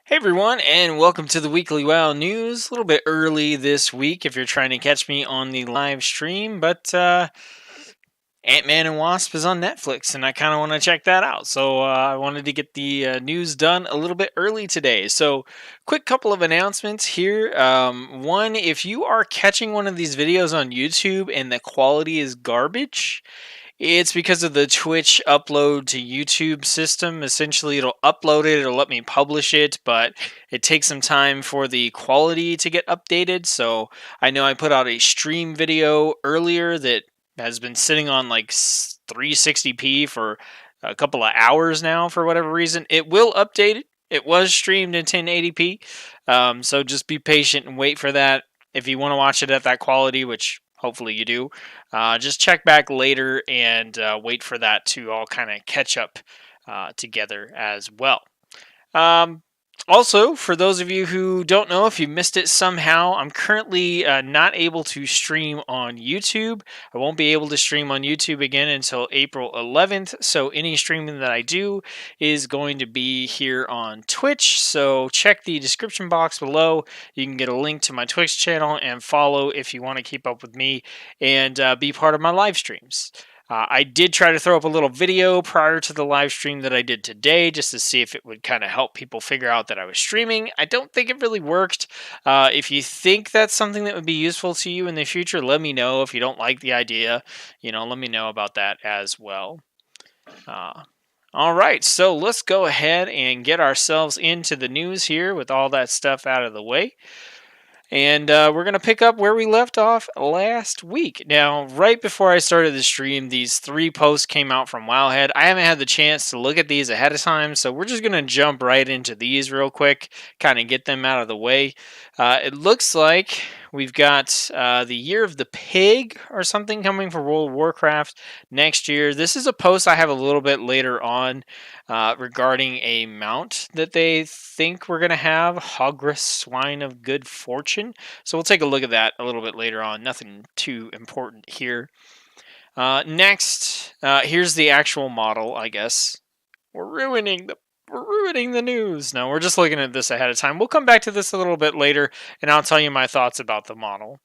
Hey everyone, and welcome to the weekly WoW news. A little bit early this week if you're trying to catch me on the live stream, but Ant-Man and Wasp is on Netflix, and I kind of want to check that out. So I wanted to get the news done a little bit early today. So, quick couple of announcements here. One, if you are catching one of these videos on YouTube and the quality is garbage, it's because of the Twitch upload to YouTube system. Essentially, it'll upload it, it'll let me publish it, but it takes some time for the quality to get updated. So I know I put out a stream video earlier that has been sitting on like 360p for a couple of hours now for whatever reason. It will update it. It was streamed in 1080p. So just be patient and wait for that. If you want to watch it at that quality, which hopefully you do, just check back later and wait for that to all kind of catch up together as well. Um, Also, for those of you who don't know, if you missed it somehow, I'm currently not able to stream on YouTube. I won't be able to stream on YouTube again until April 11th. So any streaming that I do is going to be here on Twitch. So check the description box below. You can get a link to my Twitch channel and follow if you want to keep up with me and be part of my live streams. I did try to throw up a little video prior to the live stream that I did today just to see if it would kind of help people figure out that I was streaming. I don't think it really worked. If you think that's something that would be useful to you in the future, let me know. If you don't like the idea, let me know about that as well. All right, so let's go ahead and get ourselves into the news here with all that stuff out of the way. And we're going to pick up where we left off last week. Now, right before I started the stream, these 3 posts came out from Wowhead. I haven't had the chance to look at these ahead of time, so we're just going to jump right into these real quick, kind of get them out of the way. It looks like we've got the Year of the Pig or something coming for World of Warcraft next year. This is a post I have a little bit later on regarding a mount that they think we're going to have, Hogris Swine of Good Fortune. So we'll take a look at that a little bit later on. Nothing too important here. Next, here's the actual model, I guess. We're ruining the news. No, we're just looking at this ahead of time. We'll come back to this a little bit later, and I'll tell you my thoughts about the model.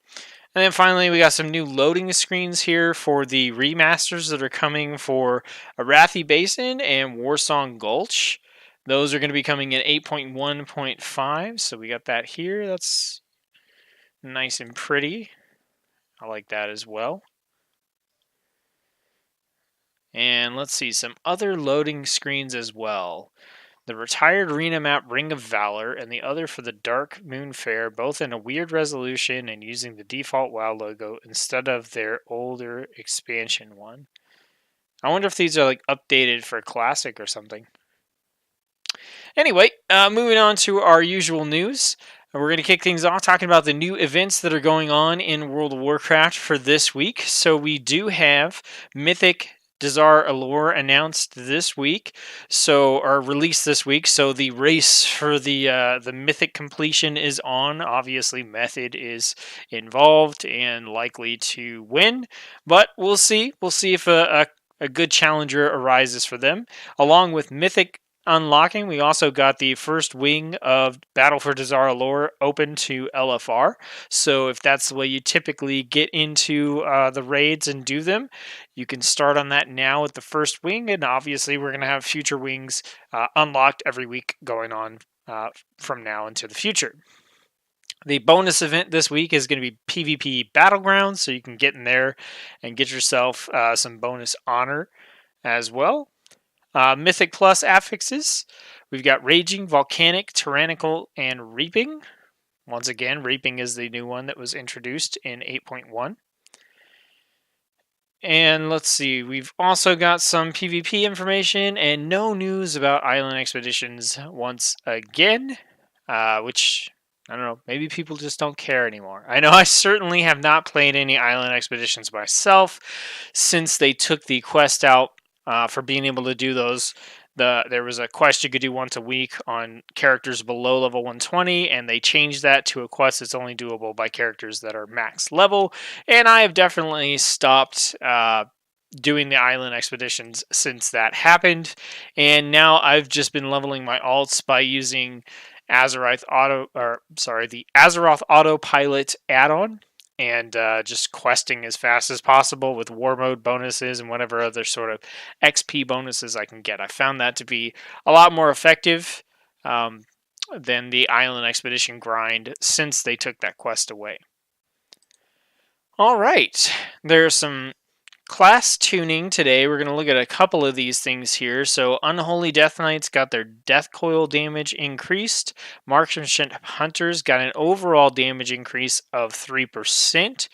And then finally, we got some new loading screens here for the remasters that are coming for Arathi Basin and Warsong Gulch. Those are going to be coming in 8.1.5, so we got that here. That's nice and pretty. I like that as well. And let's see, some other loading screens as well. The retired arena map Ring of Valor and the other for the Dark Moon Fair, both in a weird resolution and using the default WoW logo instead of their older expansion one. I wonder if these are like updated for Classic or something. Anyway, moving on to our usual news. We're going to kick things off talking about the new events that are going on in World of Warcraft for this week. So we do have Mythic Desire Allure announced this week, or released this week. So the race for the Mythic completion is on. Obviously, Method is involved and likely to win, but we'll see. We'll see if a good challenger arises for them. Along with Mythic unlocking, we also got the first wing of Battle for Desire Lore open to LFR. So if that's the way you typically get into the raids and do them, you can start on that now with the first wing, and obviously we're going to have future wings unlocked every week going on from now into the future. The bonus event this week is going to be PvP Battlegrounds, so you can get in there and get yourself some bonus honor as well. Mythic Plus affixes. We've got Raging, Volcanic, Tyrannical, and Reaping. Once again, Reaping is the new one that was introduced in 8.1. And let's see, we've also got some PvP information and no news about Island Expeditions once again, which, I don't know, maybe people just don't care anymore. I know I certainly have not played any Island Expeditions myself since they took the quest out for being able to do those. There was a quest you could do once a week on characters below level 120, and they changed that to a quest that's only doable by characters that are max level. And I have definitely stopped doing the island expeditions since that happened. And now I've just been leveling my alts by using the Azeroth Autopilot add-on, and just questing as fast as possible with war mode bonuses and whatever other sort of XP bonuses I can get. I found that to be a lot more effective than the Island Expedition grind since they took that quest away. All right, there's some class tuning today. We're going to look at a couple of these things here. So Unholy Death Knights got their death coil damage increased. Marksmanship Hunters got an overall damage increase of 3%.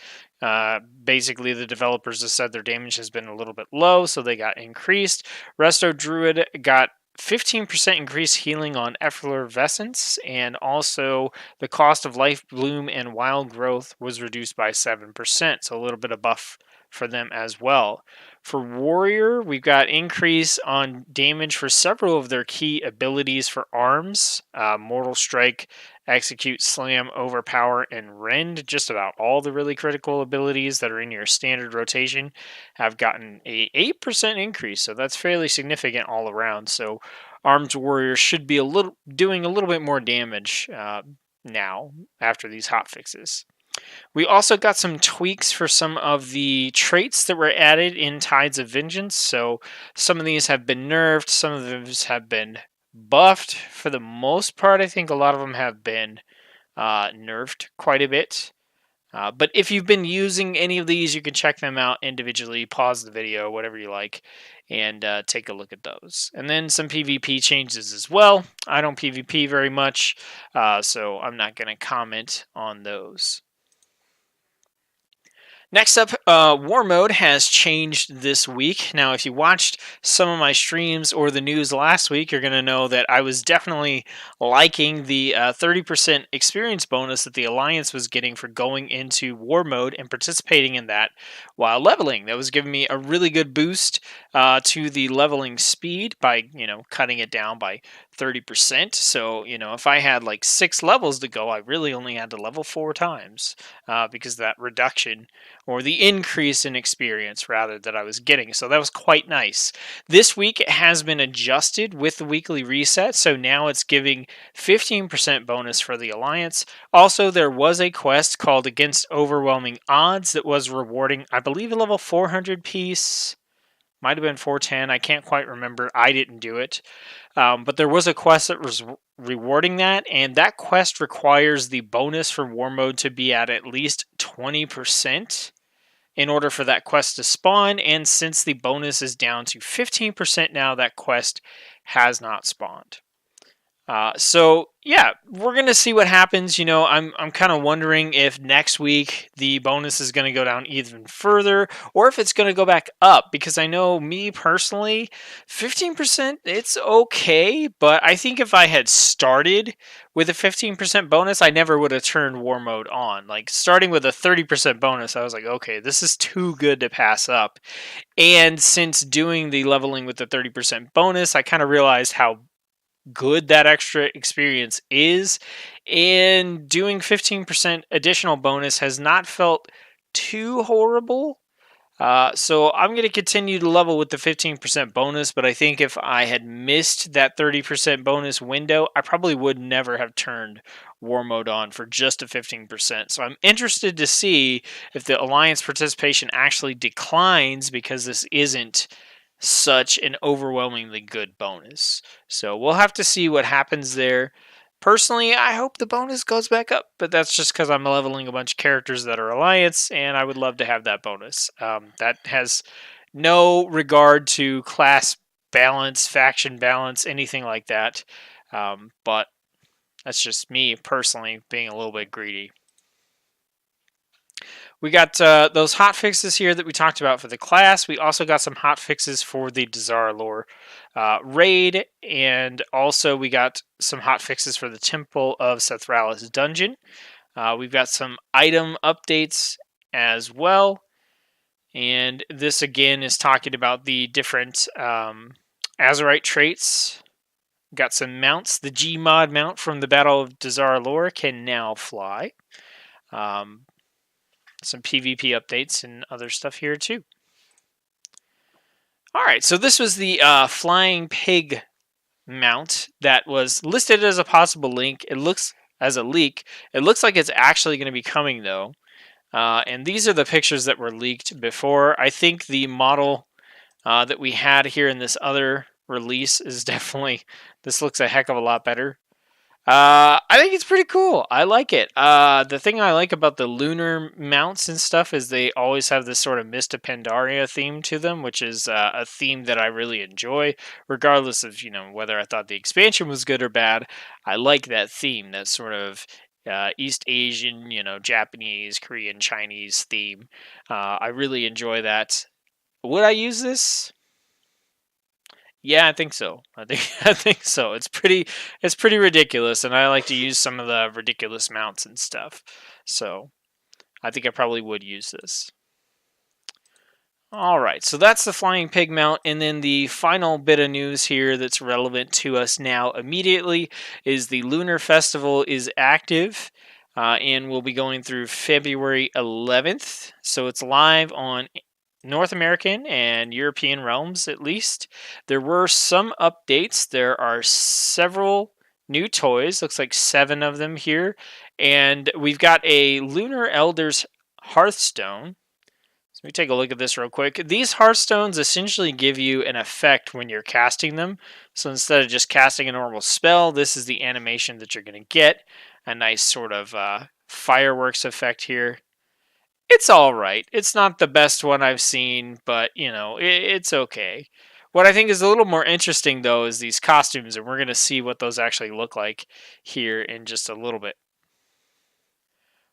Basically, the developers have said their damage has been a little bit low, so they got increased. Resto Druid got 15% increased healing on effervescence, and also the cost of Life Bloom and Wild Growth was reduced by 7%, so a little bit of buff for them as well. For Warrior, we've got increase on damage for several of their key abilities for arms. Mortal Strike, Execute, Slam, Overpower, and Rend. Just about all the really critical abilities that are in your standard rotation have gotten a 8% increase, so that's fairly significant all around. So Arms Warrior should be doing a little bit more damage now after these hot fixes. We also got some tweaks for some of the traits that were added in Tides of Vengeance. So some of these have been nerfed, some of those have been buffed. For the most part, I think a lot of them have been nerfed quite a bit. But if you've been using any of these, you can check them out individually, pause the video, whatever you like, and take a look at those. And then some PvP changes as well. I don't PvP very much, so I'm not going to comment on those. Next up, War Mode has changed this week. Now, if you watched some of my streams or the news last week, you're going to know that I was definitely liking the 30% experience bonus that the Alliance was getting for going into War Mode and participating in that while leveling. That was giving me a really good boost to the leveling speed by, cutting it down by 30%. So, if I had like 6 levels to go, I really only had to level 4 times because of that reduction or the increase in experience rather that I was getting. So that was quite nice. This week it has been adjusted with the weekly reset, so now it's giving 15% bonus for the Alliance. Also, there was a quest called Against Overwhelming Odds that was rewarding, I believe, a level 400 piece. Might have been 410. I can't quite remember. I didn't do it. But there was a quest that was rewarding that, and that quest requires the bonus for War Mode to be at least 20% in order for that quest to spawn, and since the bonus is down to 15% now, that quest has not spawned. So yeah, we're gonna see what happens. I'm kind of wondering if next week the bonus is gonna go down even further, or if it's gonna go back up. Because I know me personally, 15% it's okay, but I think if I had started with a 15% bonus, I never would have turned War Mode on. Like starting with a 30% bonus, I was like, okay, this is too good to pass up. And since doing the leveling with the 30% bonus, I kind of realized how good that extra experience is, and doing 15% additional bonus has not felt too horrible. So I'm going to continue to level with the 15% bonus, but I think if I had missed that 30% bonus window, I probably would never have turned War Mode on for just a 15%. So I'm interested to see if the Alliance participation actually declines because this isn't such an overwhelmingly good bonus. So we'll have to see what happens there. Personally, I hope the bonus goes back up, but that's just because I'm leveling a bunch of characters that are Alliance, and I would love to have that bonus. That has no regard to class balance, faction balance, anything like that. But that's just me personally being a little bit greedy. We got those hot fixes here that we talked about for the class. We also got some hot fixes for the Dazar'alor raid, and also we got some hot fixes for the Temple of Sethralis dungeon. We've got some item updates as well, and this again is talking about the different Azerite traits. Got some mounts. The Gmod mount from the Battle of Dazar'alor can now fly. Some PvP updates and other stuff here too. All right, so this was the Flying Pig mount that was listed as a possible link. It looks as a leak. It looks like it's actually going to be coming though. And these are the pictures that were leaked before. I think the model that we had here in this other release is definitely, this looks a heck of a lot better. I think it's pretty cool. I like it. The thing I like about the lunar mounts and stuff is they always have this sort of Mist of Pandaria theme to them, which is a theme that I really enjoy, regardless of whether I thought the expansion was good or bad. I like that theme, that sort of East Asian, Japanese, Korean, Chinese theme. I really enjoy that. Would I use this? Yeah, I think so. I think so. It's pretty ridiculous, and I like to use some of the ridiculous mounts and stuff. So I think I probably would use this. All right, so that's the flying pig mount, and then the final bit of news here that's relevant to us now immediately is the Lunar Festival is active. And we'll be going through February 11th. So it's live on North American and European realms, at least. There were some updates. There are several new toys, looks like 7 of them here. And we've got a Lunar Elders Hearthstone. So let me take a look at this real quick. These Hearthstones essentially give you an effect when you're casting them. So instead of just casting a normal spell, this is the animation that you're going to get. A nice sort of fireworks effect here. It's all right. It's not the best one I've seen, but it's okay. What I think is a little more interesting though is these costumes, and we're going to see what those actually look like here in just a little bit.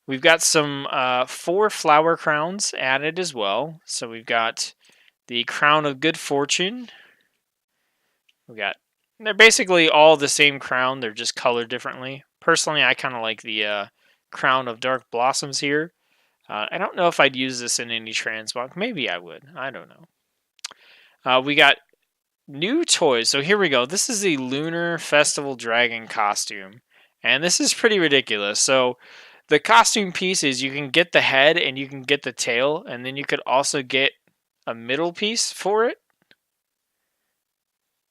We've got some 4 flower crowns added as well. So we've got the Crown of Good Fortune. They're basically all the same crown. They're just colored differently. Personally, I kind of like the Crown of Dark Blossoms here. I don't know if I'd use this in any transmog. Maybe I would. I don't know. We got new toys. So here we go. This is the Lunar Festival Dragon costume. And this is pretty ridiculous. So the costume piece is you can get the head and you can get the tail. And then you could also get a middle piece for it.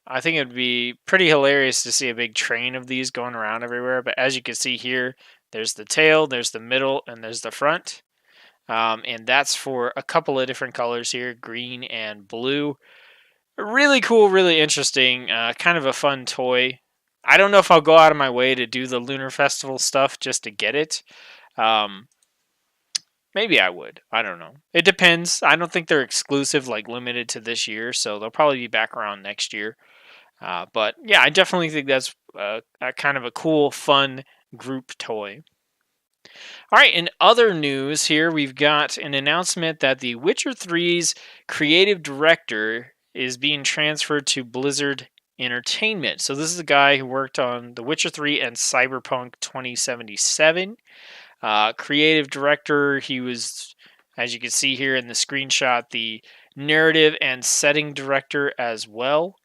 I think it would be pretty hilarious to see a big train of these going around everywhere. But as you can see here, there's the tail, there's the middle, and there's the front. And that's for a couple of different colors here, green and blue. Really cool, really interesting, kind of a fun toy. I don't know if I'll go out of my way to do the Lunar Festival stuff just to get it. Maybe I would. I don't know. It depends. I don't think they're exclusive, like limited to this year, so they'll probably be back around next year. But yeah, I definitely think that's a kind of a cool, fun group toy. All right, in other news here, we've got an announcement that The Witcher 3's creative director is being transferred to Blizzard Entertainment. So this is the guy who worked on The Witcher 3 and Cyberpunk 2077. Creative director, he was, as you can see here in the screenshot, the narrative and setting director as well.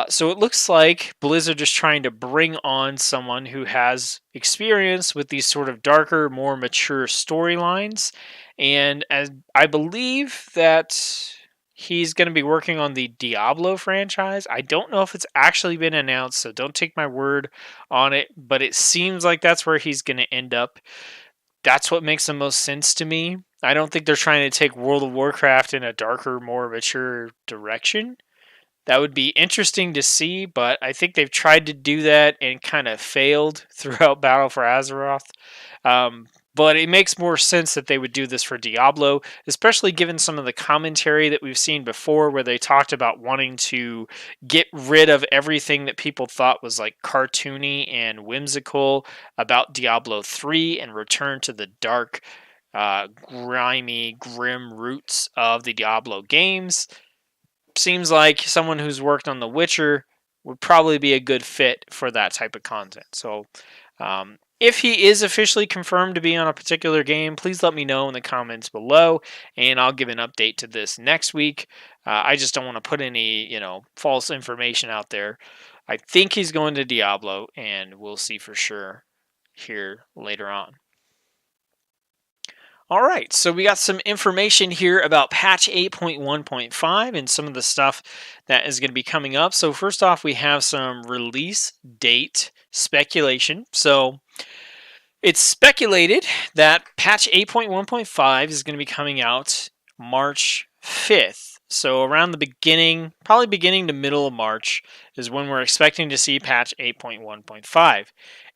So it looks like Blizzard is trying to bring on someone who has experience with these sort of darker, more mature storylines. And as I believe that he's going to be working on the Diablo franchise. I don't know if it's actually been announced, so don't take my word on it, but it seems like that's where he's going to end up. That's what makes the most sense to me. I don't think they're trying to take World of Warcraft in a darker, more mature direction. That would be interesting to see, but I think they've tried to do that and kind of failed throughout Battle for Azeroth. But it makes more sense that they would do this for Diablo, especially given some of the commentary that we've seen before where they talked about wanting to get rid of everything that people thought was like cartoony and whimsical about Diablo 3 and return to the dark, grimy, grim roots of the Diablo games. Seems like someone who's worked on The Witcher would probably be a good fit for that type of content. So if he is officially confirmed to be on a particular game, please let me know in the comments below, and I'll give an update to this next week. I just don't want to put any, false information out there. I think he's going to Diablo, and we'll see for sure here later on. All right, so we got some information here about patch 8.1.5 and some of the stuff that is going to be coming up. So first off, we have some release date speculation. So it's speculated that patch 8.1.5 is going to be coming out March 5th. So around the beginning, probably beginning to middle of March, is when we're expecting to see patch 8.1.5.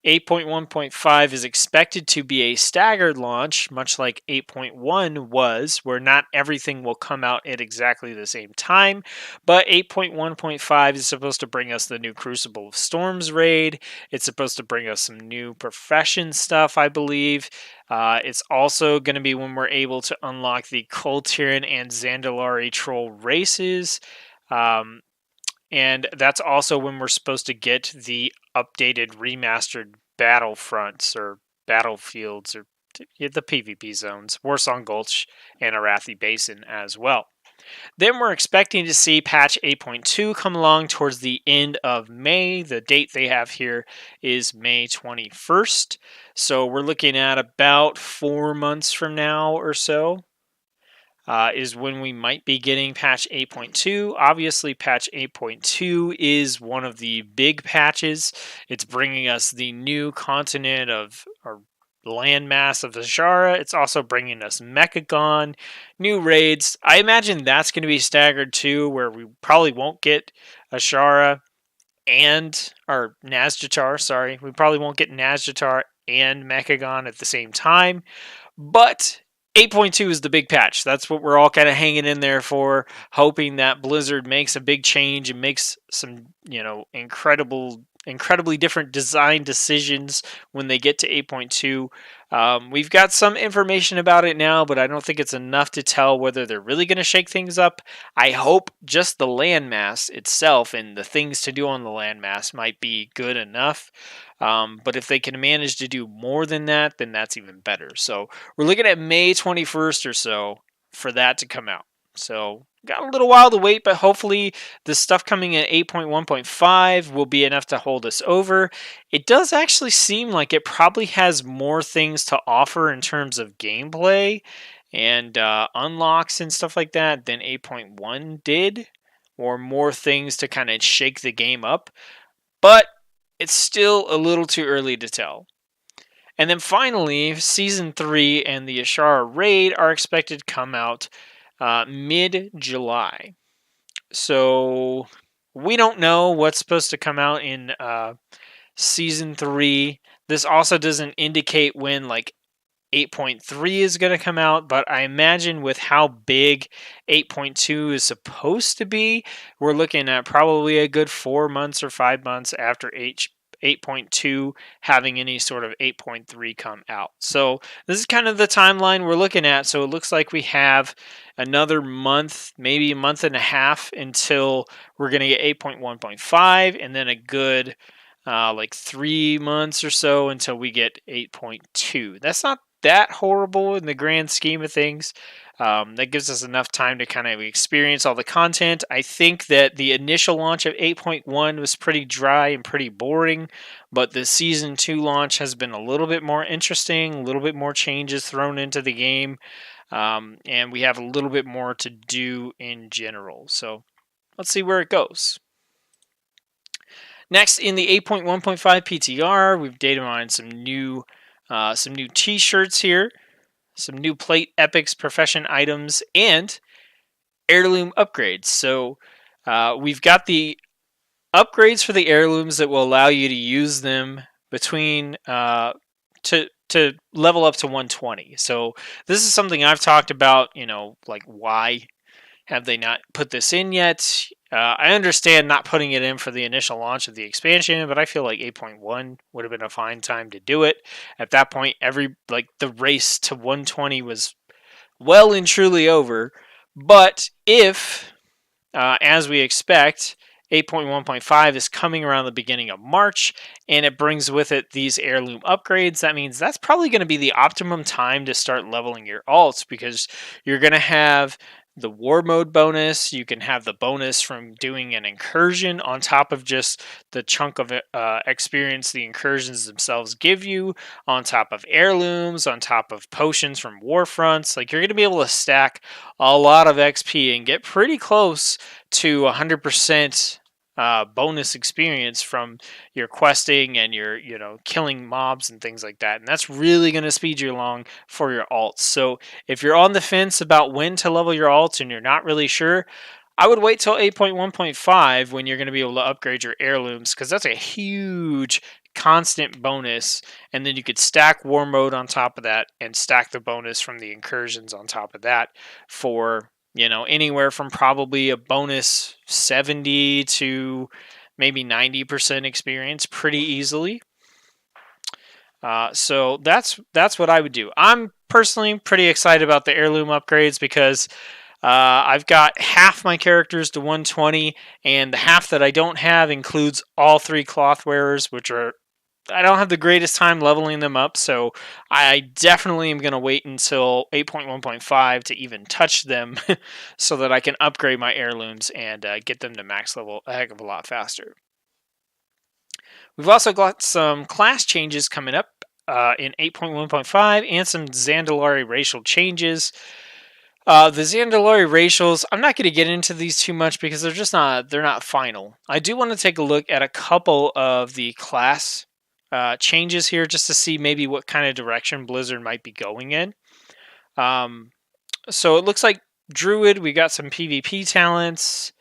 8.1.5 is expected to be a staggered launch, much like 8.1 was, where not everything will come out at exactly the same time. But 8.1.5 is supposed to bring us the new Crucible of Storms raid. It's supposed to bring us some new profession stuff, I believe. It's also going to be when we're able to unlock the Koltiran and Zandalari troll races. And that's also when we're supposed to get the updated remastered battlefronts or battlefields or the PvP zones, Warsong Gulch and Arathi Basin as well. Then we're expecting to see patch 8.2 come along towards the end of May. The date they have here is May 21st. So we're looking at about 4 months from now or so. Is when we might be getting patch 8.2. Obviously, patch 8.2 is one of the big patches. It's bringing us the new continent of, or landmass of Ashara. It's also bringing us Mechagon, new raids. I imagine that's going to be staggered too, where we probably won't get Ashara and, or Nazjatar, sorry. We probably won't get Nazjatar and Mechagon at the same time. But 8.2 is the big patch. That's what we're all kind of hanging in there for, hoping that Blizzard makes a big change and makes some, incredibly different design decisions when they get to 8.2. We've got some information about it now, but I don't think it's enough to tell whether they're really going to shake things up. I hope just the landmass itself and the things to do on the landmass might be good enough. But if they can manage to do more than that, then that's even better. So we're looking at May 21st or so for that to come out. So got a little while to wait, but hopefully the stuff coming in 8.1.5 will be enough to hold us over. It does actually seem like it probably has more things to offer in terms of gameplay and unlocks and stuff like that than 8.1 did, or more things to kind of shake the game up. But it's still a little too early to tell. And then finally, Season 3 and the Ashara Raid are expected to come out mid-July. So we don't know what's supposed to come out in Season 3. This also doesn't indicate when 8.3 is going to come out, but I imagine with how big 8.2 is supposed to be, we're looking at probably a good 4 months or 5 months after 8.2 having any sort of 8.3 come out. So this is kind of the timeline we're looking at. So it looks like we have another month, maybe a month and a half until we're going to get 8.1.5, and then a good 3 months or so until we get 8.2. That's not that horrible in the grand scheme of things. That gives us enough time to kind of experience all the content. I think that the initial launch of 8.1 was pretty dry and pretty boring, but the Season 2 launch has been a little bit more interesting, a little bit more changes thrown into the game, and we have a little bit more to do in general. So let's see where it goes. Next, in the 8.1.5 PTR, we've data mined some new T-shirts here, some new plate epics, profession items, and heirloom upgrades. So we've got the upgrades for the heirlooms that will allow you to use them between to level up to 120. So this is something I've talked about. Why have they not put this in yet? I understand not putting it in for the initial launch of the expansion, but I feel like 8.1 would have been a fine time to do it. At that point, the race to 120 was well and truly over. But if, as we expect, 8.1.5 is coming around the beginning of March, and it brings with it these heirloom upgrades, that means that's probably going to be the optimum time to start leveling your alts, because you're going to have the war mode bonus. You can have the bonus from doing an incursion on top of just the chunk of experience the incursions themselves give you, on top of heirlooms, on top of potions from Warfronts. Like, you're going to be able to stack a lot of XP and get pretty close to 100% bonus experience from your questing and your killing mobs and things like that, and that's really going to speed you along for your alts. So if you're on the fence about when to level your alts and you're not really sure, I would wait till 8.1.5 when you're going to be able to upgrade your heirlooms, because that's a huge constant bonus, and then you could stack war mode on top of that and stack the bonus from the incursions on top of that for anywhere from probably a bonus 70 to maybe 90% experience pretty easily. So that's what I would do. I'm personally pretty excited about the heirloom upgrades because I've got half my characters to 120, and the half that I don't have includes all 3 cloth wearers, which are I don't have the greatest time leveling them up, so I definitely am going to wait until 8.1.5 to even touch them so that I can upgrade my heirlooms and get them to max level a heck of a lot faster. We've also got some class changes coming up in 8.1.5 and some Zandalari racial changes. The Zandalari racials, I'm not going to get into these too much because they're not final. I do want to take a look at a couple of the class changes here just to see maybe what kind of direction Blizzard might be going in. So it looks like Druid, we got some PvP talents.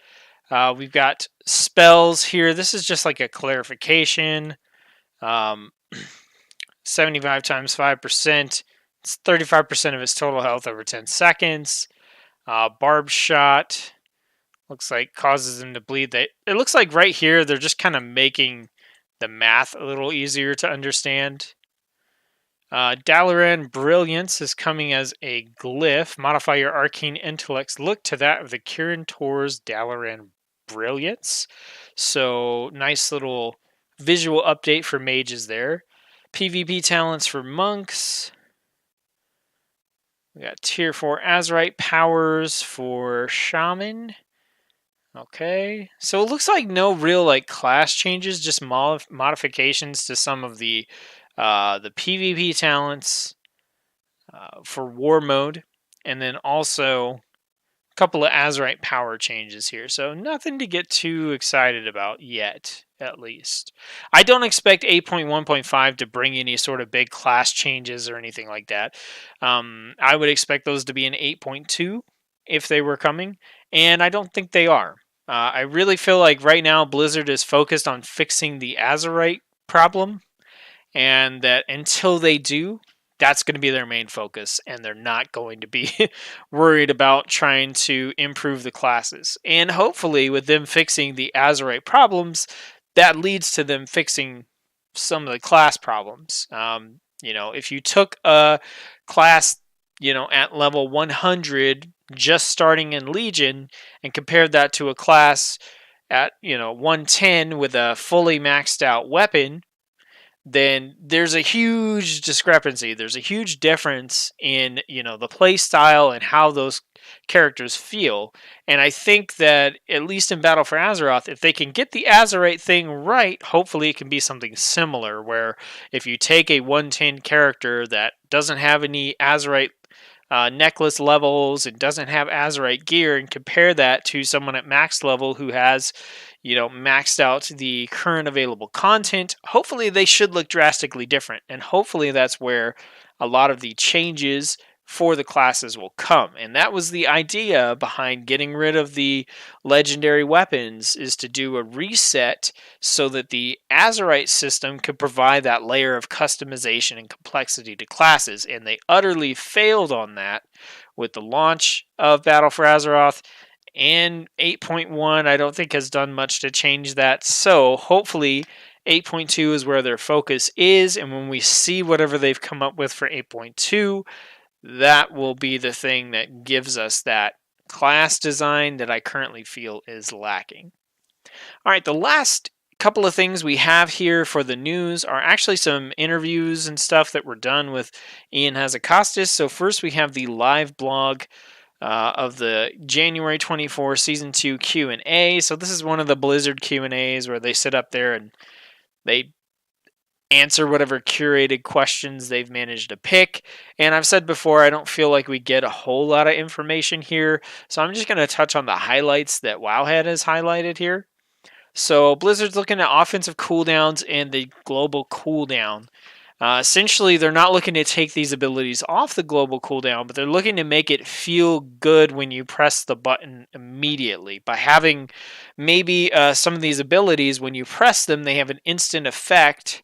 We've got spells here. This is just like a clarification. 75 times 5%. It's 35% of his total health over 10 seconds. Barb shot. Looks like causes him to bleed. It looks like right here they're just kind of making the math a little easier to understand. Dalaran Brilliance is coming as a glyph. Modify your arcane intellect's look to that of the Kirin Tor's Dalaran Brilliance. So nice little visual update for mages there. PvP talents for monks. We got tier 4 Azerite powers for shaman. Okay, so it looks like no real like class changes, just modifications to some of the PvP talents for war mode, and then also a couple of Azerite power changes here. So nothing to get too excited about yet, at least. I don't expect 8.1.5 to bring any sort of big class changes or anything like that. I would expect those to be in 8.2 if they were coming, and I don't think they are. I really feel like right now Blizzard is focused on fixing the Azerite problem, and that until they do, that's going to be their main focus, and they're not going to be worried about trying to improve the classes. And hopefully with them fixing the Azerite problems, that leads to them fixing some of the class problems. If you took a class at level 100 just starting in Legion and compared that to a class at 110 with a fully maxed out weapon, then there's a huge discrepancy. There's a huge difference in the play style and how those characters feel. And I think that at least in Battle for Azeroth, if they can get the Azerite thing right, hopefully it can be something similar, where if you take a 110 character that doesn't have any Azerite necklace levels and doesn't have Azerite gear and compare that to someone at max level who has maxed out the current available content, hopefully they should look drastically different, and hopefully that's where a lot of the changes for the classes will come. And that was the idea behind getting rid of the legendary weapons, is to do a reset so that the Azerite system could provide that layer of customization and complexity to classes, and they utterly failed on that with the launch of Battle for Azeroth. And 8.1 I don't think has done much to change that, so hopefully 8.2 is where their focus is, and when we see whatever they've come up with for 8.2, that will be the thing that gives us that class design that I currently feel is lacking. All right, the last couple of things we have here for the news are actually some interviews and stuff that were done with Ian Hazakostas. So first we have the live blog of the January 24 Season 2 Q&A. So this is one of the Blizzard Q&As where they sit up there and they answer whatever curated questions they've managed to pick. And I've said before, I don't feel like we get a whole lot of information here. So I'm just going to touch on the highlights that Wowhead has highlighted here. So Blizzard's looking at offensive cooldowns and the global cooldown. Essentially, they're not looking to take these abilities off the global cooldown, but they're looking to make it feel good when you press the button immediately. By having maybe some of these abilities, when you press them, they have an instant effect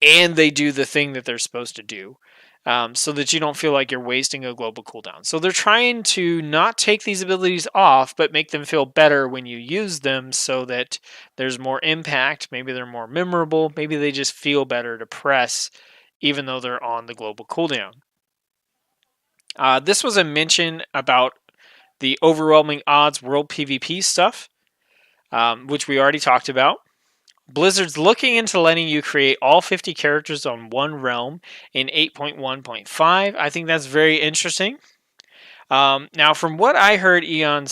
and they do the thing that they're supposed to do. So that you don't feel like you're wasting a global cooldown. So they're trying to not take these abilities off, but make them feel better when you use them so that there's more impact. Maybe they're more memorable. Maybe they just feel better to press even though they're on the global cooldown. This was a mention about the overwhelming odds world PvP stuff, which we already talked about. Blizzard's looking into letting you create all 50 characters on one realm in 8.1.5. I think that's very interesting. Now, from what I heard Ian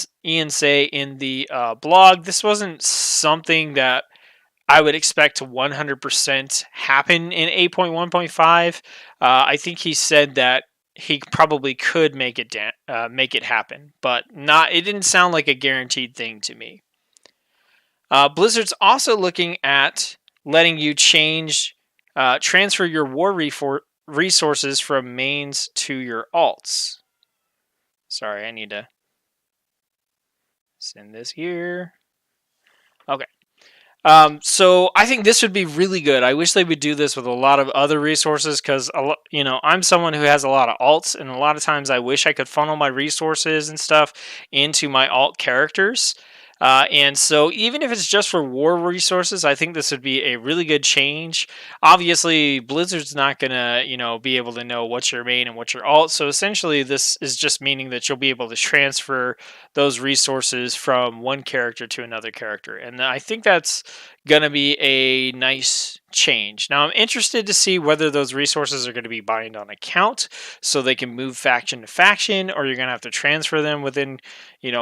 say in the blog, this wasn't something that I would expect to 100% happen in 8.1.5. I think he said that he probably could make it happen, but not. It didn't sound like a guaranteed thing to me. Blizzard's also looking at letting you transfer your war resources from mains to your alts. Sorry, I need to send this here. Okay. So I think this would be really good. I wish they would do this with a lot of other resources because, I'm someone who has a lot of alts, and a lot of times I wish I could funnel my resources and stuff into my alt characters. And so even if it's just for war resources, I think this would be a really good change. Obviously, Blizzard's not going to, be able to know what's your main and what's your alt. So essentially, this is just meaning that you'll be able to transfer those resources from one character to another character. And I think that's going to be a nice change. Now, I'm interested to see whether those resources are going to be bind on account so they can move faction to faction, or you're going to have to transfer them within,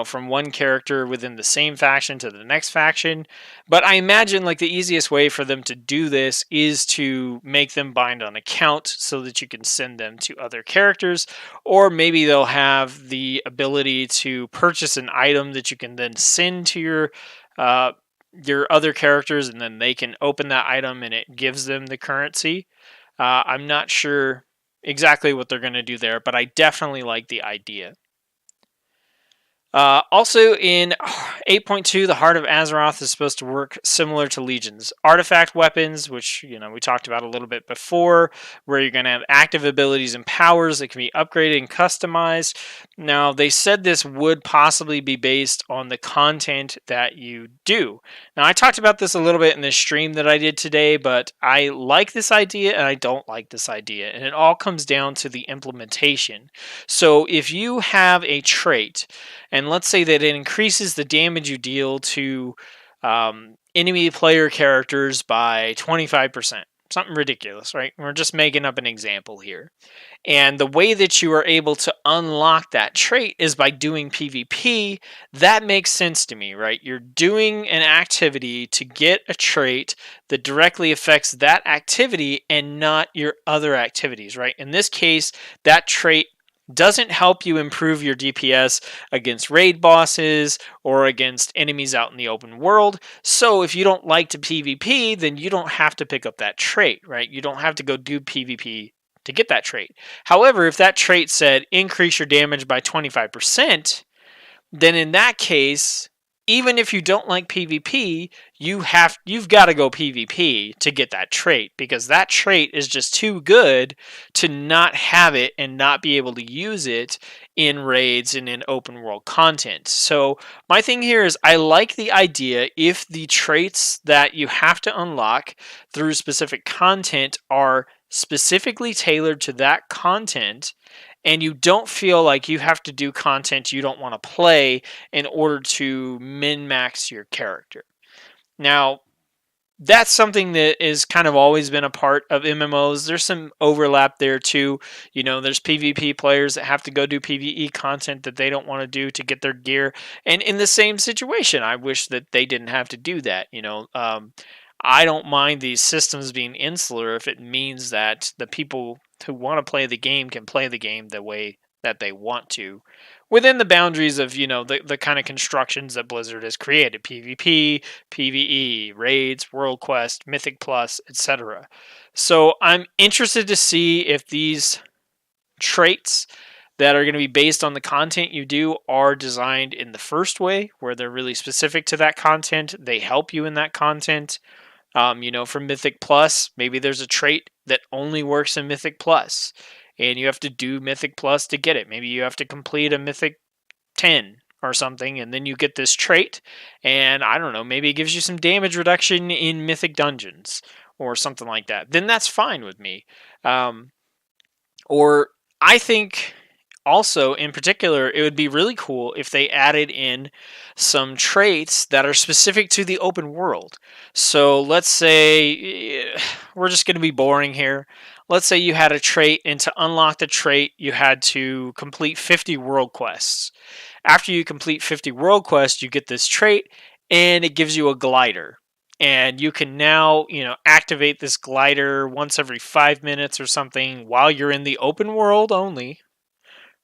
from one character within the same faction to the next faction. But I imagine like the easiest way for them to do this is to make them bind on account so that you can send them to other characters, or maybe they'll have the ability to purchase an item that you can then send to your other characters, and then they can open that item and it gives them the currency. I'm not sure exactly what they're going to do there, but I definitely like the idea. Also in 8.2, the Heart of Azeroth is supposed to work similar to Legion's artifact weapons, which we talked about a little bit before, where you're going to have active abilities and powers that can be upgraded and customized. Now, they said this would possibly be based on the content that you do. Now, I talked about this a little bit in the stream that I did today, but I like this idea and I don't like this idea, and it all comes down to the implementation. So if you have a trait, and let's say that it increases the damage you deal to enemy player characters by 25%. Something ridiculous, right? We're just making up an example here. And the way that you are able to unlock that trait is by doing PvP. That makes sense to me, right? You're doing an activity to get a trait that directly affects that activity and not your other activities, right? In this case, that trait doesn't help you improve your DPS against raid bosses or against enemies out in the open world. So if you don't like to PvP, then you don't have to pick up that trait, right? You don't have to go do PvP to get that trait. However, if that trait said increase your damage by 25%, then in that case, even if you don't like PvP, you've got to go PvP to get that trait, because that trait is just too good to not have it and not be able to use it in raids and in open world content. So my thing here is I like the idea if the traits that you have to unlock through specific content are specifically tailored to that content, and you don't feel like you have to do content you don't want to play in order to min-max your character. Now, that's something that is kind of always been a part of MMOs. There's some overlap there too. There's PvP players that have to go do PvE content that they don't want to do to get their gear. And in the same situation, I wish that they didn't have to do that. I don't mind these systems being insular if it means that the people who want to play the game can play the game the way that they want to, within the boundaries of the kind of constructions that Blizzard has created: PvP, PvE, raids, world quest, mythic plus, etc. So I'm interested to see if these traits that are going to be based on the content you do are designed in the first way, where they're really specific to that content. They help you in that content. For Mythic Plus, maybe there's a trait that only works in Mythic Plus, and you have to do Mythic Plus to get it. Maybe you have to complete a Mythic 10 or something, and then you get this trait, and I don't know, maybe it gives you some damage reduction in Mythic Dungeons or something like that. Then that's fine with me. Or I think also, in particular, it would be really cool if they added in some traits that are specific to the open world. So let's say we're just going to be boring here. Let's say you had a trait, and to unlock the trait, you had to complete 50 world quests. After you complete 50 world quests, you get this trait, and it gives you a glider. And you can now, activate this glider once every 5 minutes or something while you're in the open world only,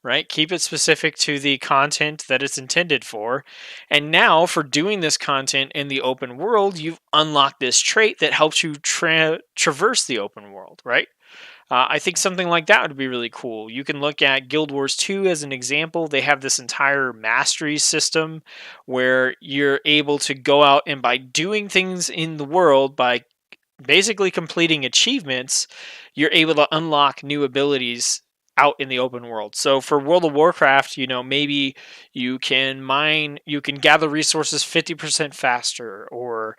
right? Keep it specific to the content that it's intended for. And now, for doing this content in the open world, you've unlocked this trait that helps you traverse the open world, right? I think something like that would be really cool. You can look at Guild Wars 2 as an example. They have this entire mastery system where you're able to go out, and by doing things in the world, by basically completing achievements, you're able to unlock new abilities out in the open world. So for World of Warcraft, maybe you can gather resources 50% faster, or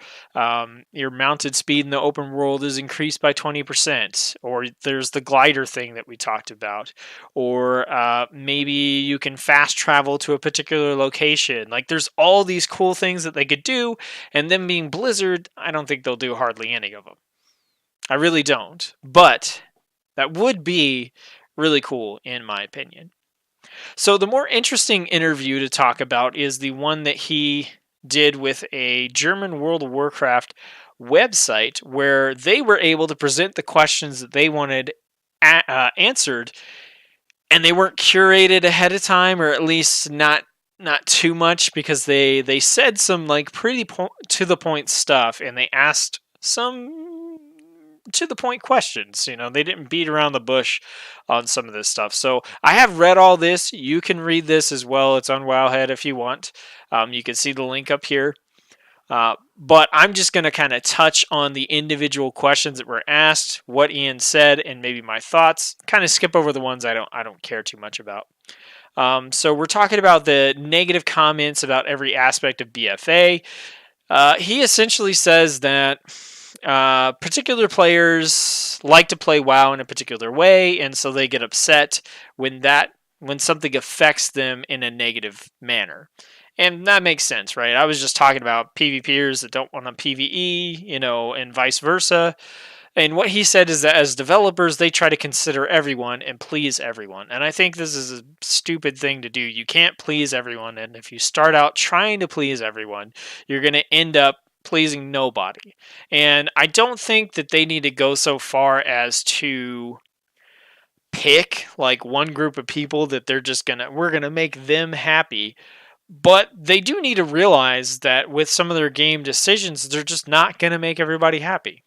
your mounted speed in the open world is increased by 20%, or there's the glider thing that we talked about, or maybe you can fast travel to a particular location. Like, there's all these cool things that they could do, and them being Blizzard, I don't think they'll do hardly any of them. I really don't. But that would be really cool, in my opinion. So the more interesting interview to talk about is the one that he did with a German World of Warcraft website, where they were able to present the questions that they wanted answered, and they weren't curated ahead of time, or at least not too much, because they said some like pretty to the point stuff, and they asked some to the point questions. They didn't beat around the bush on some of this stuff. So I have read all this. You can read this as well. It's on Wowhead if you want. You can see the link up here. But I'm just going to kind of touch on the individual questions that were asked, what Ian said, and maybe my thoughts. Kind of skip over the ones I don't care too much about. So we're talking about the negative comments about every aspect of BFA. He essentially says that particular players like to play WoW in a particular way, and so they get upset when something affects them in a negative manner. And that makes sense, right? I was just talking about PvPers that don't want to PvE, and vice versa. And what he said is that as developers, they try to consider everyone and please everyone. And I think this is a stupid thing to do. You can't please everyone. And if you start out trying to please everyone, you're going to end up pleasing nobody. And I don't think that they need to go so far as to pick like one group of people that we're going to make them happy. But they do need to realize that with some of their game decisions, they're just not going to make everybody happy.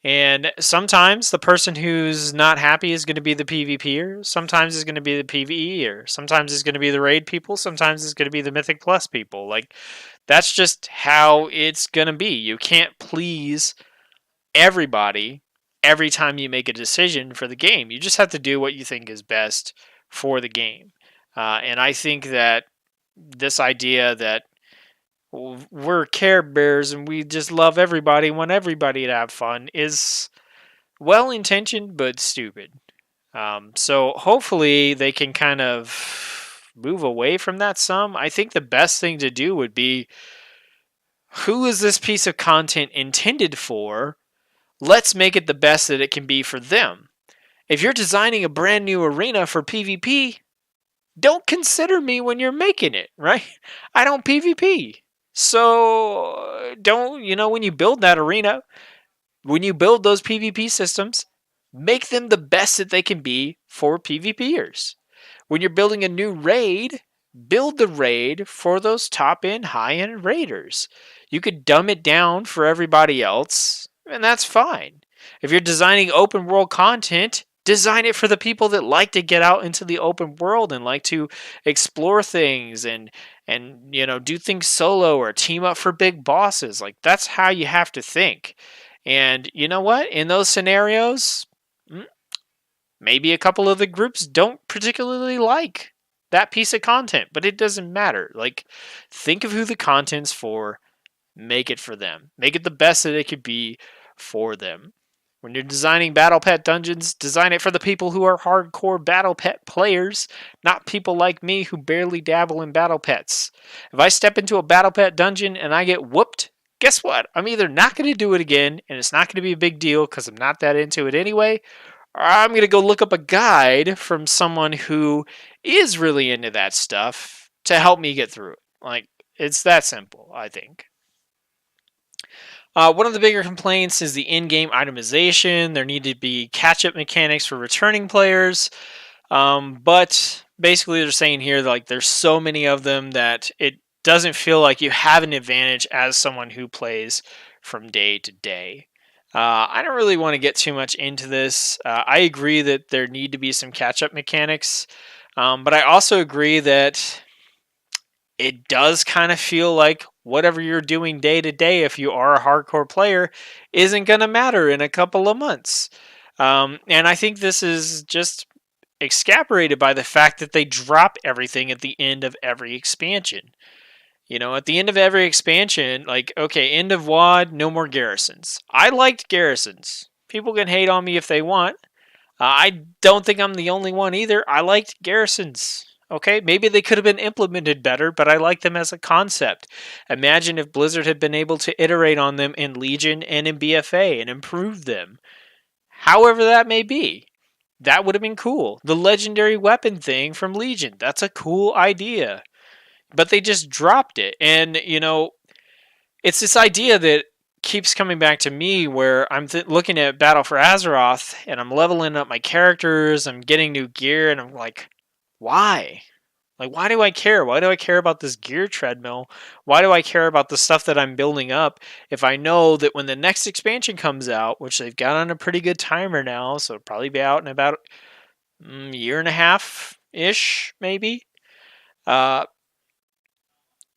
And sometimes the person who's not happy is going to be the PvPer. Sometimes it's going to be the PvEer. Sometimes it's going to be the raid people. Sometimes it's going to be the Mythic Plus people. Like, that's just how it's going to be. You can't please everybody every time you make a decision for the game. You just have to do what you think is best for the game. And I think that this idea that we're Care Bears and we just love everybody, want everybody to have fun, is well-intentioned but stupid. So hopefully they can kind of move away from that some. I think the best thing to do would be who is this piece of content intended for? Let's make it the best that it can be for them. If you're designing a brand new arena for PvP, don't consider me when you're making it, right? I don't PvP. So don't, when you build that arena, when you build those PvP systems, make them the best that they can be for PvPers. When you're building a new raid, build the raid for those top-end, high-end raiders. You could dumb it down for everybody else, and that's fine. If you're designing open world content, design it for the people that like to get out into the open world and like to explore things and do things solo or team up for big bosses. Like, that's how you have to think. And you know what? In those scenarios, maybe a couple of the groups don't particularly like that piece of content, but it doesn't matter. Like, think of who the content's for, make it for them. Make it the best that it could be for them. When you're designing Battle Pet dungeons, design it for the people who are hardcore Battle Pet players, not people like me who barely dabble in Battle Pets. If I step into a Battle Pet dungeon and I get whooped, guess what? I'm either not going to do it again, and it's not going to be a big deal because I'm not that into it anyway, or I'm going to go look up a guide from someone who is really into that stuff to help me get through it. Like, it's that simple, I think. One of the bigger complaints is the in-game itemization. There need to be catch-up mechanics for returning players. But basically they're saying here, like, there's so many of them that it doesn't feel like you have an advantage as someone who plays from day to day. I don't really want to get too much into this. I agree that there need to be some catch-up mechanics. But I also agree that it does kind of feel like whatever you're doing day to day, if you are a hardcore player, isn't going to matter in a couple of months. And I think this is just exasperated by the fact that they drop everything at the end of every expansion. At the end of every expansion, like, okay, end of WoD, no more garrisons. I liked garrisons. People can hate on me if they want. I don't think I'm the only one either. I liked garrisons. Okay, maybe they could have been implemented better, but I like them as a concept. Imagine if Blizzard had been able to iterate on them in Legion and in BFA and improve them. However that may be. That would have been cool. The legendary weapon thing from Legion, that's a cool idea. But they just dropped it. And, it's this idea that keeps coming back to me where I'm looking at Battle for Azeroth and I'm leveling up my characters, I'm getting new gear, and I'm like, why? Like, why do I care? Why do I care about this gear treadmill? Why do I care about the stuff that I'm building up if I know that when the next expansion comes out, which they've got on a pretty good timer now, so it'll probably be out in about a year and a half-ish, maybe,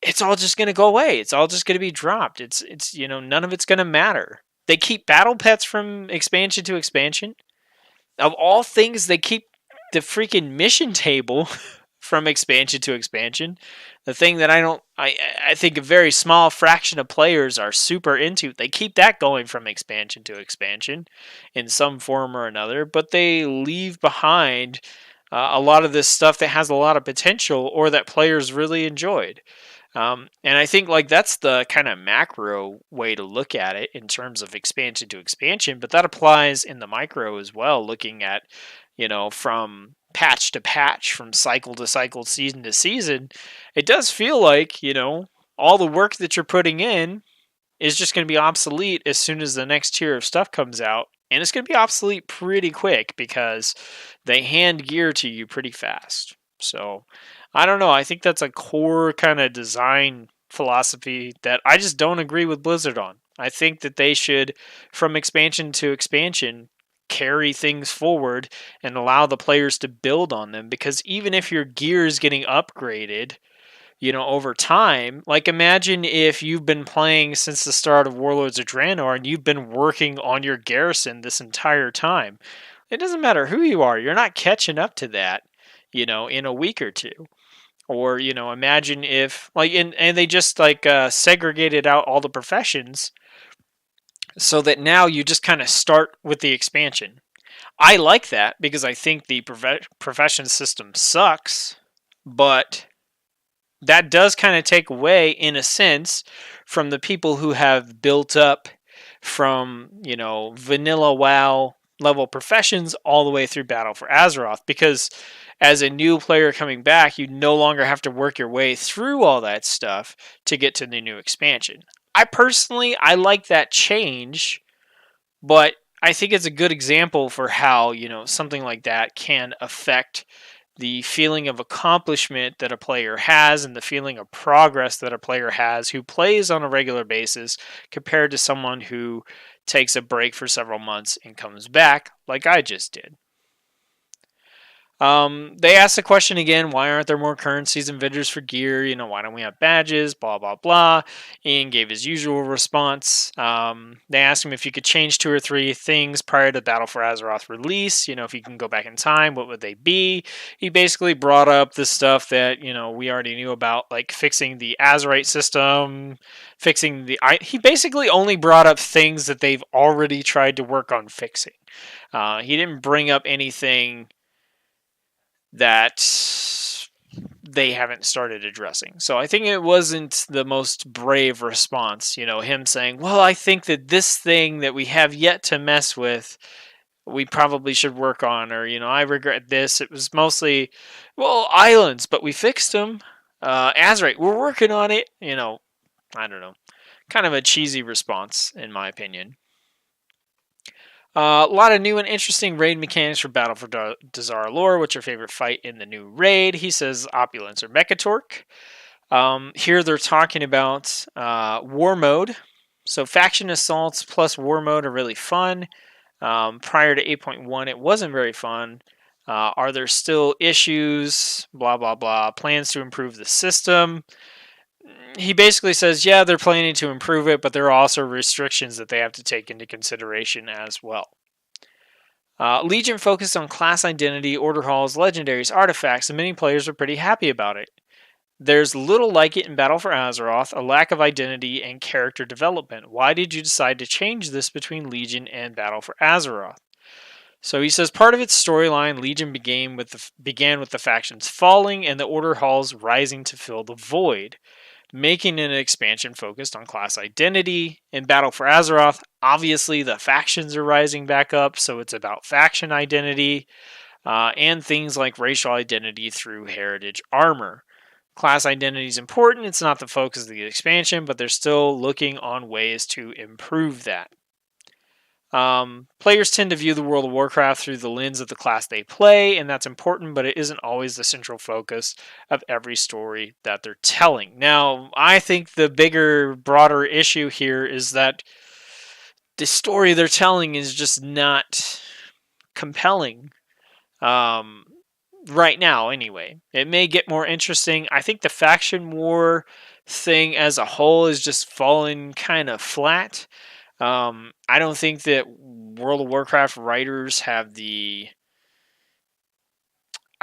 it's all just going to go away. It's all just going to be dropped. It's none of it's going to matter. They keep battle pets from expansion to expansion. Of all things, they keep the freaking mission table from expansion to expansion. The thing that I think a very small fraction of players are super into. They keep that going from expansion to expansion in some form or another, but they leave behind a lot of this stuff that has a lot of potential or that players really enjoyed. And I think like that's the kind of macro way to look at it in terms of expansion to expansion, but that applies in the micro as well, looking at, from patch to patch, from cycle to cycle, season to season. It does feel like, all the work that you're putting in is just going to be obsolete as soon as the next tier of stuff comes out. And it's going to be obsolete pretty quick because they hand gear to you pretty fast. So I don't know. I think that's a core kind of design philosophy that I just don't agree with Blizzard on. I think that they should, from expansion to expansion, carry things forward and allow the players to build on them. Because even if your gear is getting upgraded, over time, like imagine if you've been playing since the start of Warlords of Draenor and you've been working on your garrison this entire time. It doesn't matter who you are. You're not catching up to that, in a week or two. Or, imagine if, like, and they just, like, segregated out all the professions so that now you just kind of start with the expansion. I like that because I think the profession system sucks, but that does kind of take away, in a sense, from the people who have built up from, vanilla WoW level professions all the way through Battle for Azeroth, because as a new player coming back, you no longer have to work your way through all that stuff to get to the new expansion. I like that change, but I think it's a good example for how, something like that can affect the feeling of accomplishment that a player has and the feeling of progress that a player has who plays on a regular basis compared to someone who takes a break for several months and comes back like I just did. They asked the question again, why aren't there more currencies and vendors for gear? Why don't we have badges? Blah, blah, blah. Ian gave his usual response. They asked him if you could change 2 or 3 things prior to Battle for Azeroth release. If you can go back in time, what would they be? He basically brought up the stuff that, we already knew about, like fixing the Azerite system, he basically only brought up things that they've already tried to work on fixing. He didn't bring up anything that they haven't started addressing. So I think it wasn't the most brave response, him saying, well, I think that this thing that we have yet to mess with, we probably should work on, or, I regret this. It was mostly, well, islands, but we fixed them. Azerite, we're working on it. I don't know. Kind of a cheesy response, in my opinion. A lot of new and interesting raid mechanics for Battle for Dazara lore. What's your favorite fight in the new raid? He says Opulence or Mechatork. Here they're talking about War Mode. So Faction Assaults plus War Mode are really fun. Prior to 8.1, it wasn't very fun. Are there still issues? Blah, blah, blah. Plans to improve the system. He basically says, yeah, they're planning to improve it, but there are also restrictions that they have to take into consideration as well. Legion focused on class identity, order halls, legendaries, artifacts, and many players are pretty happy about it. There's little like it in Battle for Azeroth, a lack of identity and character development. Why did you decide to change this between Legion and Battle for Azeroth? So he says part of its storyline, Legion began with the factions falling and the order halls rising to fill the void, making an expansion focused on class identity. In Battle for Azeroth, obviously the factions are rising back up, so it's about faction identity and things like racial identity through heritage armor. Class identity is important, it's not the focus of the expansion, but they're still looking on ways to improve that. Players tend to view the World of Warcraft through the lens of the class they play, and that's important, but it isn't always the central focus of every story that they're telling. Now, I think the bigger, broader issue here is that the story they're telling is just not compelling. Right now, anyway. It may get more interesting. I think the faction war thing as a whole is just falling kind of flat. I don't think that World of Warcraft writers have I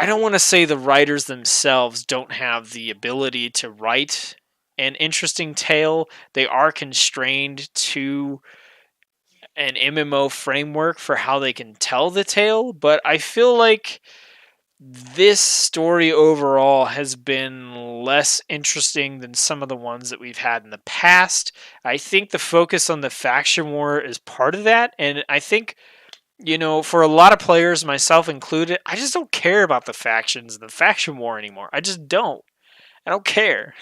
don't want to say the writers themselves don't have the ability to write an interesting tale. They are constrained to an MMO framework for how they can tell the tale, but I feel like this story overall has been less interesting than some of the ones that we've had in the past. I think the focus on the faction war is part of that, and I think, for a lot of players, myself included, I just don't care about the factions and the faction war anymore. I just don't. I don't care.